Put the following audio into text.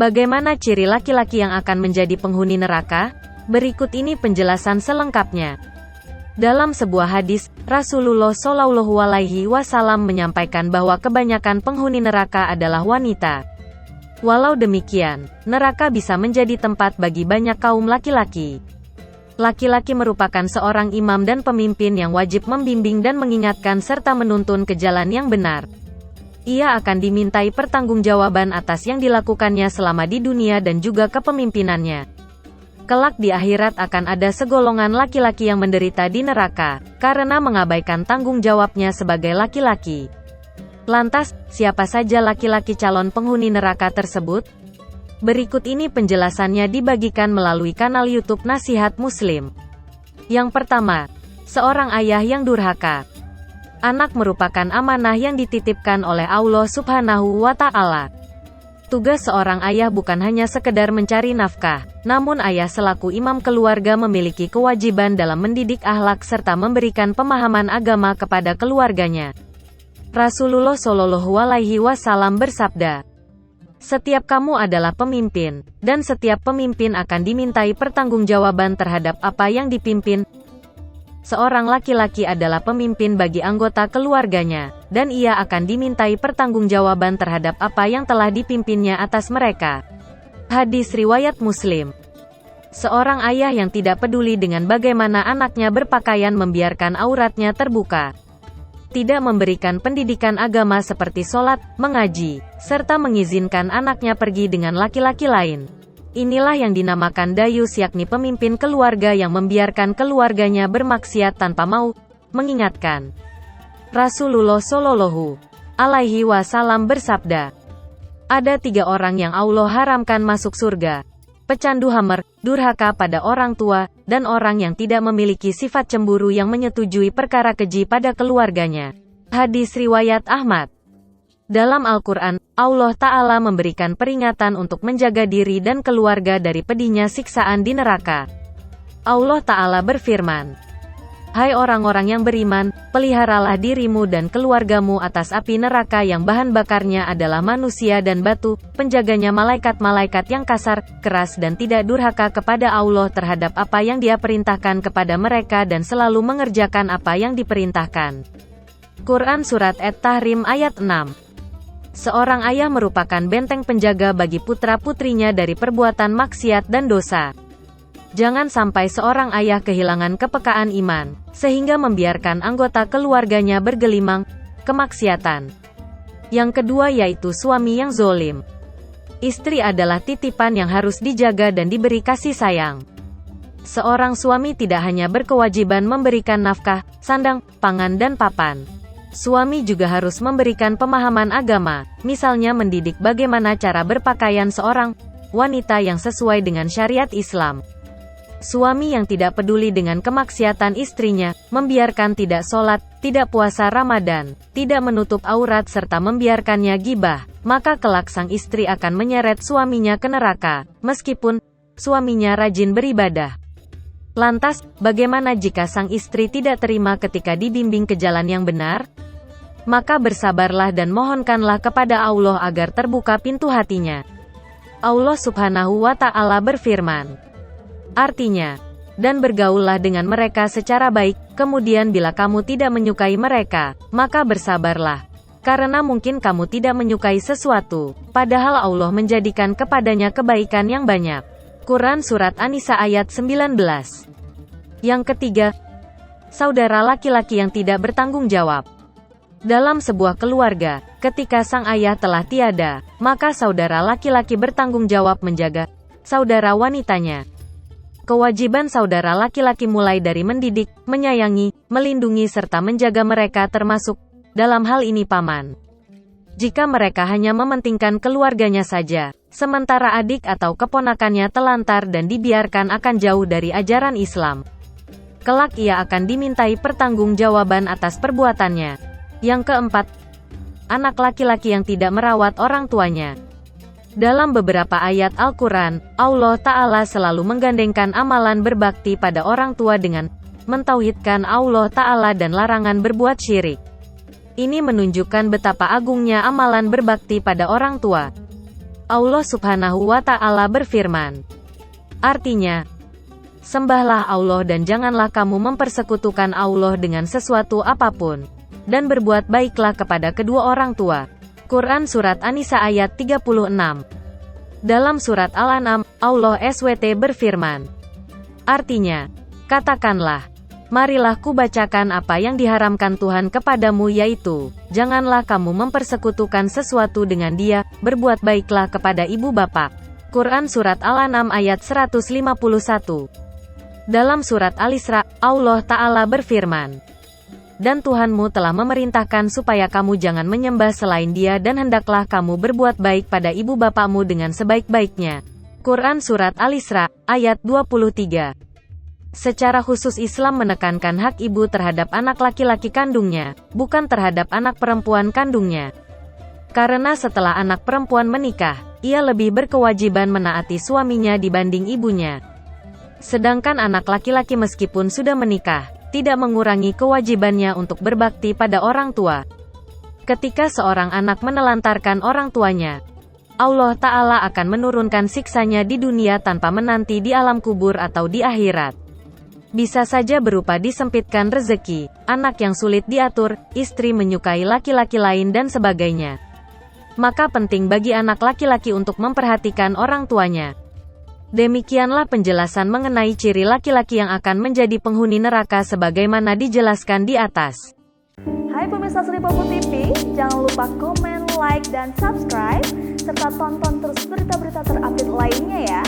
Bagaimana ciri laki-laki yang akan menjadi penghuni neraka? Berikut ini penjelasan selengkapnya. Dalam sebuah hadis, Rasulullah Shallallahu Alaihi Wasallam menyampaikan bahwa kebanyakan penghuni neraka adalah wanita. Walau demikian, neraka bisa menjadi tempat bagi banyak kaum laki-laki. Laki-laki merupakan seorang imam dan pemimpin yang wajib membimbing dan mengingatkan serta menuntun ke jalan yang benar. Ia akan dimintai pertanggungjawaban atas yang dilakukannya selama di dunia dan juga kepemimpinannya. Kelak di akhirat akan ada segolongan laki-laki yang menderita di neraka, karena mengabaikan tanggung jawabnya sebagai laki-laki. Lantas, siapa saja laki-laki calon penghuni neraka tersebut? Berikut ini penjelasannya dibagikan melalui kanal YouTube Nasihat Muslim. Yang pertama, seorang ayah yang durhaka. Anak merupakan amanah yang dititipkan oleh Allah Subhanahu wa Ta'ala. Tugas seorang ayah bukan hanya sekedar mencari nafkah, namun ayah selaku imam keluarga memiliki kewajiban dalam mendidik akhlak serta memberikan pemahaman agama kepada keluarganya. Rasulullah Shallallahu Alaihi Wasallam bersabda, "Setiap kamu adalah pemimpin, dan setiap pemimpin akan dimintai pertanggungjawaban terhadap apa yang dipimpin. Seorang laki-laki adalah pemimpin bagi anggota keluarganya, dan ia akan dimintai pertanggungjawaban terhadap apa yang telah dipimpinnya atas mereka." Hadis riwayat Muslim. Seorang ayah yang tidak peduli dengan bagaimana anaknya berpakaian membiarkan auratnya terbuka, tidak memberikan pendidikan agama seperti sholat, mengaji, serta mengizinkan anaknya pergi dengan laki-laki lain. Inilah yang dinamakan dayus, yakni pemimpin keluarga yang membiarkan keluarganya bermaksiat tanpa mau mengingatkan. Rasulullah Shallallahu Alaihi Wasallam bersabda, "Ada 3 orang yang Allah haramkan masuk surga: pecandu khamr, durhaka pada orang tua, dan orang yang tidak memiliki sifat cemburu yang menyetujui perkara keji pada keluarganya." Hadis riwayat Ahmad. Dalam Al-Quran, Allah Ta'ala memberikan peringatan untuk menjaga diri dan keluarga dari pedihnya siksaan di neraka. Allah Ta'ala berfirman, "Hai orang-orang yang beriman, peliharalah dirimu dan keluargamu atas api neraka yang bahan bakarnya adalah manusia dan batu, penjaganya malaikat-malaikat yang kasar, keras dan tidak durhaka kepada Allah terhadap apa yang Dia perintahkan kepada mereka dan selalu mengerjakan apa yang diperintahkan." Quran Surat At-Tahrim ayat 6. Seorang ayah merupakan benteng penjaga bagi putra-putrinya dari perbuatan maksiat dan dosa. Jangan sampai seorang ayah kehilangan kepekaan iman, sehingga membiarkan anggota keluarganya bergelimang kemaksiatan. Yang kedua yaitu suami yang zolim. Istri adalah titipan yang harus dijaga dan diberi kasih sayang. Seorang suami tidak hanya berkewajiban memberikan nafkah, sandang, pangan dan papan. Suami juga harus memberikan pemahaman agama, misalnya mendidik bagaimana cara berpakaian seorang wanita yang sesuai dengan syariat Islam. Suami yang tidak peduli dengan kemaksiatan istrinya, membiarkan tidak sholat, tidak puasa Ramadan, tidak menutup aurat serta membiarkannya gibah, maka kelak sang istri akan menyeret suaminya ke neraka, meskipun suaminya rajin beribadah. Lantas, bagaimana jika sang istri tidak terima ketika dibimbing ke jalan yang benar? Maka bersabarlah dan mohonkanlah kepada Allah agar terbuka pintu hatinya. Allah Subhanahu wa Ta'ala berfirman, artinya, dan bergaullah dengan mereka secara baik, kemudian bila kamu tidak menyukai mereka, maka bersabarlah. Karena mungkin kamu tidak menyukai sesuatu, padahal Allah menjadikan kepadanya kebaikan yang banyak. Quran Surat An-Nisa ayat 19. Yang ketiga, saudara laki-laki yang tidak bertanggung jawab. Dalam sebuah keluarga, ketika sang ayah telah tiada, maka saudara laki-laki bertanggung jawab menjaga saudara wanitanya. Kewajiban saudara laki-laki mulai dari mendidik, menyayangi, melindungi serta menjaga mereka termasuk dalam hal ini paman. Jika mereka hanya mementingkan keluarganya saja, sementara adik atau keponakannya telantar dan dibiarkan akan jauh dari ajaran Islam, kelak ia akan dimintai pertanggungjawaban atas perbuatannya. Yang keempat, anak laki-laki yang tidak merawat orang tuanya. Dalam beberapa ayat Al-Quran, Allah Ta'ala selalu menggandengkan amalan berbakti pada orang tua dengan mentauhidkan Allah Ta'ala dan larangan berbuat syirik. Ini menunjukkan betapa agungnya amalan berbakti pada orang tua. Allah Subhanahu wa Ta'ala berfirman. Artinya, sembahlah Allah dan janganlah kamu mempersekutukan Allah dengan sesuatu apapun. Dan berbuat baiklah kepada kedua orang tua. Quran Surat An-Nisa ayat 36. Dalam Surat Al-An'am, Allah SWT berfirman. Artinya, katakanlah, marilah kubacakan apa yang diharamkan Tuhan kepadamu yaitu, janganlah kamu mempersekutukan sesuatu dengan Dia, berbuat baiklah kepada ibu bapak. Quran Surat Al-An'am ayat 151. Dalam Surat Al-Isra, Allah Ta'ala berfirman. Dan Tuhanmu telah memerintahkan supaya kamu jangan menyembah selain Dia dan hendaklah kamu berbuat baik pada ibu bapakmu dengan sebaik-baiknya. Quran Surat Al-Isra, ayat 23. Secara khusus Islam menekankan hak ibu terhadap anak laki-laki kandungnya, bukan terhadap anak perempuan kandungnya. Karena setelah anak perempuan menikah, ia lebih berkewajiban menaati suaminya dibanding ibunya. Sedangkan anak laki-laki meskipun sudah menikah, tidak mengurangi kewajibannya untuk berbakti pada orang tua. Ketika seorang anak menelantarkan orang tuanya, Allah Ta'ala akan menurunkan siksanya di dunia tanpa menanti di alam kubur atau di akhirat. Bisa saja berupa disempitkan rezeki, anak yang sulit diatur, istri menyukai laki-laki lain dan sebagainya. Maka penting bagi anak laki-laki untuk memperhatikan orang tuanya. Demikianlah penjelasan mengenai ciri laki-laki yang akan menjadi penghuni neraka sebagaimana dijelaskan di atas. Hai pemirsa Sri Popo TV, jangan lupa komen, like, dan subscribe, serta tonton terus berita-berita terupdate lainnya ya.